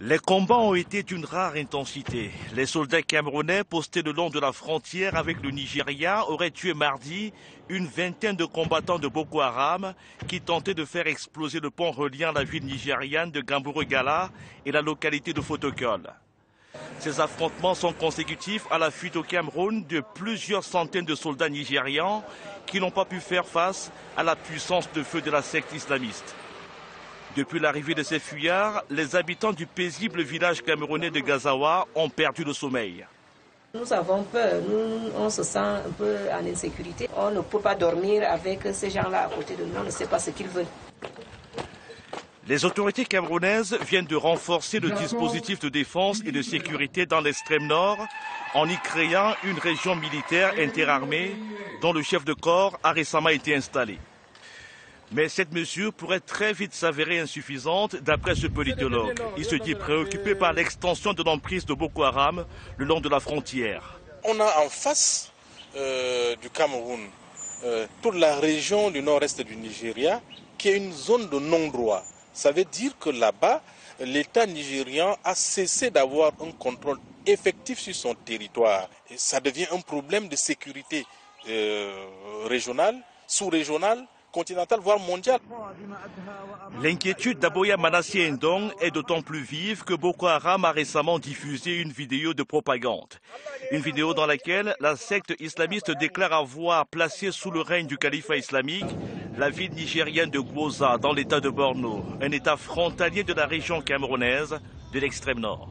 Les combats ont été d'une rare intensité. Les soldats camerounais postés le long de la frontière avec le Nigeria auraient tué mardi une vingtaine de combattants de Boko Haram qui tentaient de faire exploser le pont reliant la ville nigériane de Gambourou-Gala et la localité de Fotokol. Ces affrontements sont consécutifs à la fuite au Cameroun de plusieurs centaines de soldats nigérians qui n'ont pas pu faire face à la puissance de feu de la secte islamiste. Depuis l'arrivée de ces fuyards, les habitants du paisible village camerounais de Gazawa ont perdu le sommeil. Nous avons peur, on se sent un peu en insécurité. On ne peut pas dormir avec ces gens-là à côté de nous, on ne sait pas ce qu'ils veulent. Les autorités camerounaises viennent de renforcer le dispositif de défense et de sécurité dans l'extrême nord en y créant une région militaire interarmée dont le chef de corps a récemment été installé. Mais cette mesure pourrait très vite s'avérer insuffisante d'après ce politologue. Il se dit préoccupé par l'extension de l'emprise de Boko Haram le long de la frontière. On a en face du Cameroun toute la région du nord-est du Nigeria qui est une zone de non-droit. Ça veut dire que là-bas, l'État nigérian a cessé d'avoir un contrôle effectif sur son territoire. Et ça devient un problème de sécurité régionale, sous-régionale, continentale, voire mondiale. L'inquiétude d'Aboya Manasseh Ndong est d'autant plus vive que Boko Haram a récemment diffusé une vidéo de propagande. Une vidéo dans laquelle la secte islamiste déclare avoir placé sous le règne du califat islamique la ville nigérienne de Gwoza dans l'état de Borno, un état frontalier de la région camerounaise de l'extrême nord.